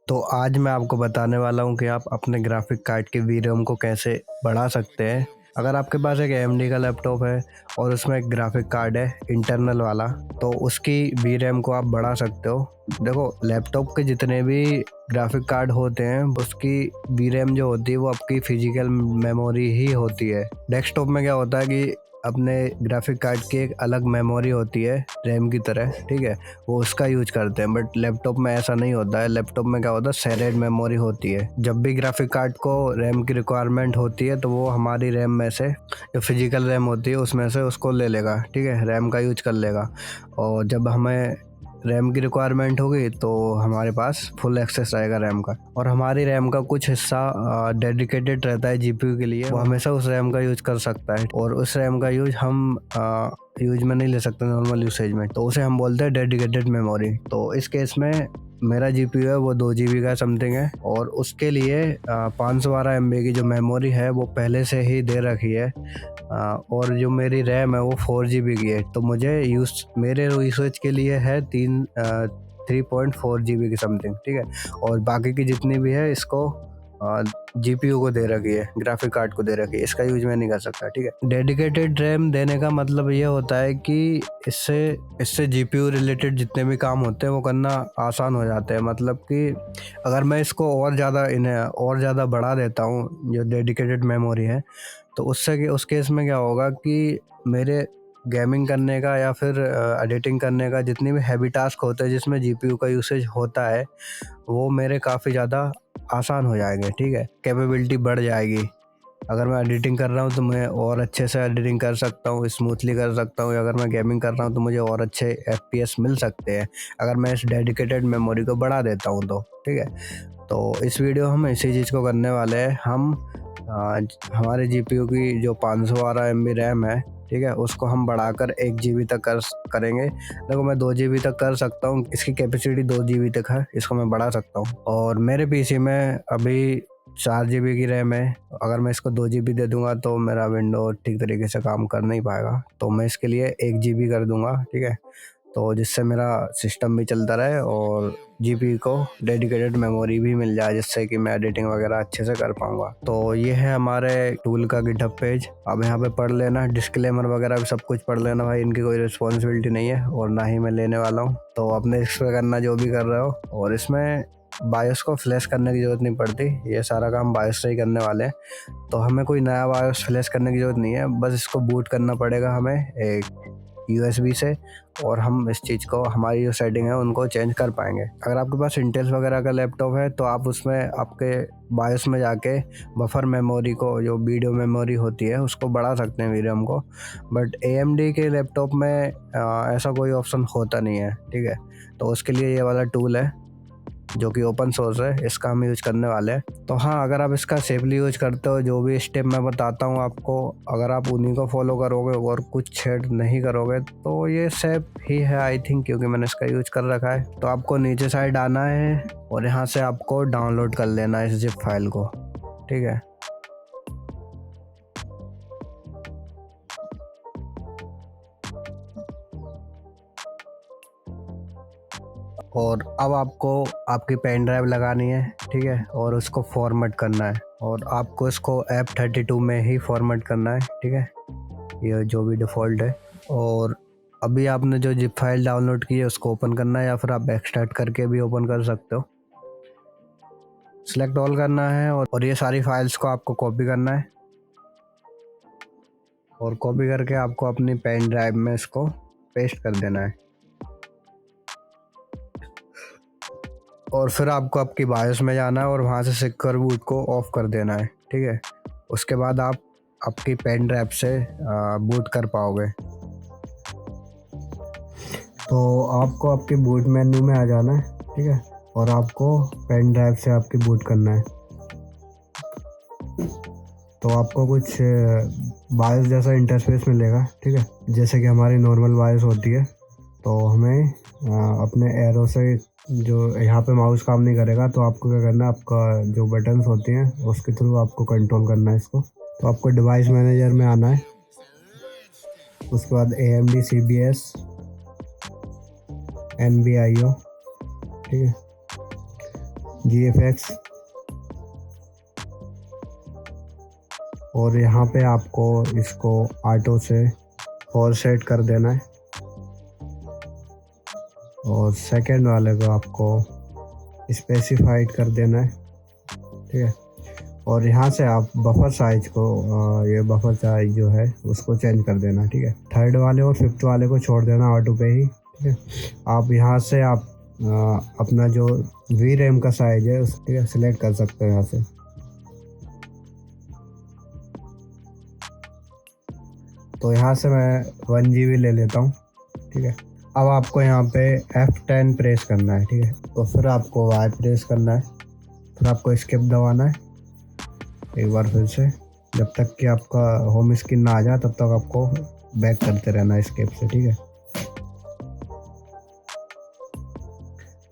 तो आज मैं आपको बताने वाला हूँ कि आप अपने ग्राफिक कार्ड के वीरम को कैसे बढ़ा सकते हैं। अगर आपके पास एक एएमडी का लैपटॉप है और उसमें एक ग्राफिक कार्ड है इंटरनल वाला, तो उसकी वीरम को आप बढ़ा सकते हो। देखो, लैपटॉप के जितने भी ग्राफिक कार्ड होते हैं उसकी वीरम जो होती है वो आपकी फिजिकल मेमोरी ही होती है। डेस्कटॉप में क्या होता है कि अपने ग्राफिक कार्ड की एक अलग मेमोरी होती है रैम की तरह, ठीक है, वो उसका यूज करते हैं। बट लैपटॉप में ऐसा नहीं होता है। लैपटॉप में क्या होता है, शेयर्ड मेमोरी होती है। जब भी ग्राफिक कार्ड को रैम की रिक्वायरमेंट होती है तो वो हमारी रैम में से, जो फिजिकल रैम होती है उसमें से उसको ले लेगा, ठीक है, रैम का यूज कर लेगा। और जब हमें रैम की रिक्वायरमेंट होगी तो हमारे पास फुल एक्सेस रहेगा रैम का। और हमारी रैम का कुछ हिस्सा डेडिकेटेड रहता है जीपीयू के लिए, वो हमेशा उस रैम का यूज कर सकता है। और उस रैम का यूज हम यूज में नहीं ले सकते नॉर्मल यूसेज में, तो उसे हम बोलते हैं डेडिकेटेड मेमोरी। तो इस केस में मेरा जीपीयू है वो 2 GB का समथिंग है, और उसके लिए 512 MB की जो मेमोरी है वो पहले से ही दे रखी है। और जो मेरी रैम है वो 4 GB की है। तो मुझे मेरे यूसेज के लिए है 3.4 GB की समथिंग, ठीक है। और बाकी की जितनी भी है इसको जीपीयू को दे रखी है, ग्राफिक कार्ड को दे रखी है, इसका यूज मैं नहीं कर सकता, ठीक है। डेडिकेटेड रैम देने का मतलब ये होता है कि इससे जीपीयू रिलेटेड जितने भी काम होते हैं वो करना आसान हो जाते हैं। मतलब कि अगर मैं इसको और ज़्यादा बढ़ा देता हूँ, जो डेडिकेटेड मेमोरी है, तो उस केस में क्या होगा कि मेरे गेमिंग करने का या फिर एडिटिंग करने का जितनी भी हैवी टास्क होते हैं जिसमें जीपीयू का यूसेज होता है, वो मेरे काफ़ी ज़्यादा आसान हो जाएंगे, ठीक है। कैपेबिलिटी बढ़ जाएगी। अगर मैं एडिटिंग कर रहा हूँ तो मैं और अच्छे से एडिटिंग कर सकता हूँ, स्मूथली कर सकता हूँ। अगर मैं गेमिंग कर रहा हूँ तो मुझे और अच्छे एफपीएस मिल सकते हैं अगर मैं इस डेडिकेटेड मेमोरी को बढ़ा देता हूँ तो, ठीक है। तो इस वीडियो हम इसी चीज़ को करने वाले हैं। हम हमारे जीपीयू की जो 512 MB रैम है, ठीक है, उसको हम बढ़ाकर 1 GB तक करेंगे। देखो, मैं 2 GB तक कर सकता हूँ, इसकी कैपेसिटी 2 GB तक है, इसको मैं बढ़ा सकता हूँ। और मेरे पीसी में अभी 4 GB की रैम है। अगर मैं इसको 2 GB दे दूंगा तो मेरा विंडो ठीक तरीके से काम कर नहीं पाएगा, तो मैं इसके लिए 1 GB कर दूंगा, ठीक है। तो जिससे मेरा सिस्टम भी चलता रहे और जीपीयू को डेडिकेटेड मेमोरी भी मिल जाए, जिससे कि मैं एडिटिंग वगैरह अच्छे से कर पाऊंगा। तो ये है हमारे टूल का गिटहब पेज। अब यहाँ पे पढ़ लेना, डिस्क्लेमर वगैरह भी सब कुछ पढ़ लेना भाई, इनकी कोई रिस्पॉन्सिबिलिटी नहीं है और ना ही मैं लेने वाला हूँ। तो अपने इस पे करना जो भी कर रहे हो। और इसमें बायोस को फ्लैश करने की ज़रूरत नहीं पड़ती, ये सारा काम बायोस से ही करने वाले हैं। तो हमें कोई नया बायोस फ्लैश करने की ज़रूरत नहीं है, बस इसको बूट करना पड़ेगा हमें एक यूएसबी से, और हम इस चीज़ को, हमारी जो सेटिंग है उनको चेंज कर पाएंगे। अगर आपके पास इंटेल वगैरह का लैपटॉप है तो आप उसमें आपके बायोस में जाके बफर मेमोरी को, जो वीडियो मेमोरी होती है, उसको बढ़ा सकते हैं वीरम को। बट एएमडी के लैपटॉप में ऐसा कोई ऑप्शन होता नहीं है, ठीक है। तो उसके लिए ये वाला टूल है जो कि ओपन सोर्स है, इसका हम यूज करने वाले हैं। तो हाँ, अगर आप इसका सेफली यूज करते हो, जो भी स्टेप मैं बताता हूँ आपको, अगर आप उन्हीं को फॉलो करोगे और कुछ छेड़ नहीं करोगे तो ये सेफ ही है आई थिंक, क्योंकि मैंने इसका यूज कर रखा है। तो आपको नीचे साइड आना है और यहाँ से आपको डाउनलोड कर लेना है इस जिप फाइल को, ठीक है। और अब आपको आपकी पेन ड्राइव लगानी है, ठीक है, और उसको फॉर्मेट करना है। और आपको इसको F32 में ही फॉर्मेट करना है, ठीक है, ये जो भी डिफ़ॉल्ट है। और अभी आपने जो जिप फाइल डाउनलोड की है उसको ओपन करना है, या फिर आप एक्सट्रैक्ट करके भी ओपन कर सकते हो। सिलेक्ट ऑल करना है और ये सारी फाइल्स को आपको कॉपी करना है, और कॉपी करके आपको अपनी पेन ड्राइव में इसको पेस्ट कर देना है। और फिर आपको आपकी बायोस में जाना है और वहाँ से सिक्योर बूट को ऑफ कर देना है, ठीक है। उसके बाद आप आपकी पेन ड्राइव से बूट कर पाओगे। तो आपको आपके बूट मेन्यू में आ जाना है, ठीक है, और आपको पेन ड्राइव से आपकी बूट करना है। तो आपको कुछ बायोस जैसा इंटरफेस मिलेगा, ठीक है, जैसे कि हमारी नॉर्मल बायोस होती है। तो हमें अपने एरो से, जो यहाँ पे माउस काम नहीं करेगा तो आपको क्या करना है, आपका जो बटन्स होती हैं उसके थ्रू आपको कंट्रोल करना है इसको। तो आपको डिवाइस मैनेजर में आना है, उसके बाद AMD CBS NBIO, ठीक है। GFX, और यहाँ पे आपको इसको ऑटो से 4 सेट कर देना है, और सेकंड वाले को आपको स्पेसिफाइड कर देना है, ठीक है। और यहाँ से आप बफर साइज को ये बफर साइज जो है उसको चेंज कर देना, ठीक है। थर्ड वाले और फिफ्थ वाले को छोड़ देना ऑटो पे ही, ठीक है। आप यहाँ से आप अपना जो वी रैम का साइज है उस ठीक है सिलेक्ट कर सकते हो यहाँ से। तो यहाँ से मैं 1 GB ले लेता हूँ, ठीक है। अब आपको यहाँ पे F10 प्रेस करना है, ठीक है। तो फिर आपको Y प्रेस करना है, फिर आपको एस्केप दबाना है एक बार फिर से, जब तक कि आपका होम स्क्रीन ना आ जाए तब तक आपको बैक करते रहना है एस्केप से, ठीक है।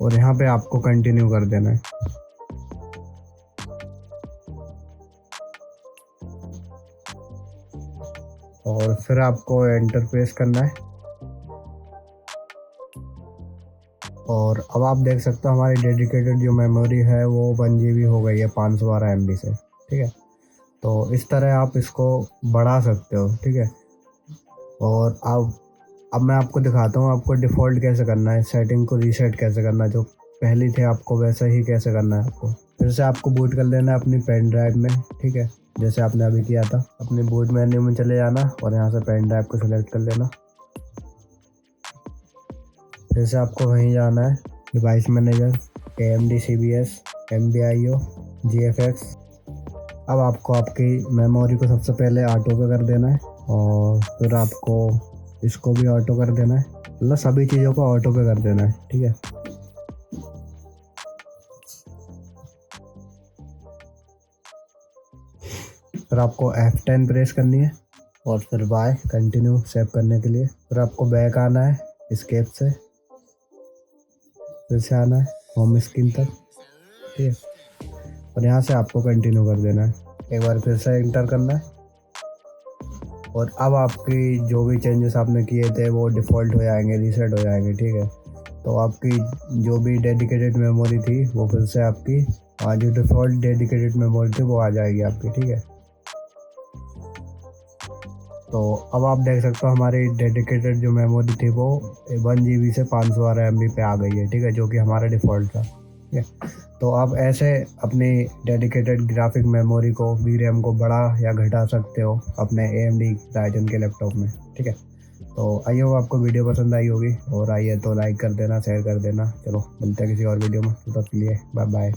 और यहाँ पे आपको कंटिन्यू कर देना है। और फिर आपको एंटर प्रेस करना है। और अब आप देख सकते हो हमारी डेडिकेटेड जो मेमोरी है वो 1 GB हो गई है 512 MB से, ठीक है। तो इस तरह आप इसको बढ़ा सकते हो, ठीक है। और अब मैं आपको दिखाता हूँ आपको डिफ़ॉल्ट कैसे करना है, सेटिंग को रीसेट कैसे करना है, जो पहली थे आपको वैसा ही कैसे करना है। आपको फिर से आपको बूट कर लेना है अपनी पेन ड्राइव में, ठीक है, जैसे आपने अभी किया था। अपने बूट मेन्यू में चले जाना और यहाँ से पेन ड्राइव को सिलेक्ट कर लेना। फिर से आपको वहीं जाना है, device manager, AMD CBS, MBIO, GFX। अब आपको आपकी मेमोरी को सबसे पहले ऑटो पे कर देना है, और फिर आपको इसको भी ऑटो कर देना है, मतलब सभी चीज़ों को ऑटो पे कर देना है, ठीक है। फिर आपको F10 प्रेस करनी है, और फिर Y कंटिन्यू सेव करने के लिए। फिर आपको बैक आना है एस्केप से, फिर से आना है होम स्क्रीन तक, ठीक है। और यहाँ से आपको कंटिन्यू कर देना है, एक बार फिर से एंटर करना है। और अब आपकी जो भी चेंजेस आपने किए थे वो डिफ़ॉल्ट हो जाएंगे, रीसेट हो जाएंगे, ठीक है। तो आपकी जो भी डेडिकेटेड मेमोरी थी वो फिर से आपकी जो डिफ़ॉल्ट डेडिकेटेड मेमोरी थी वो आ जाएगी आपकी, ठीक है। तो अब आप देख सकते हो हमारी डेडिकेटेड जो मेमोरी थी वो 1 GB से 512 MB पे आ गई है, ठीक है, जो कि हमारा डिफ़ॉल्ट था, ठीक है। तो आप ऐसे अपनी डेडिकेटेड ग्राफिक मेमोरी को VRAM को बढ़ा या घटा सकते हो अपने AMD Ryzen के लैपटॉप में, ठीक है। तो आई होप आपको वीडियो पसंद आई होगी, और आई है तो लाइक कर देना, शेयर कर देना। चलो मिलते हैं किसी और वीडियो में, तब तक के लिए बाय बाय।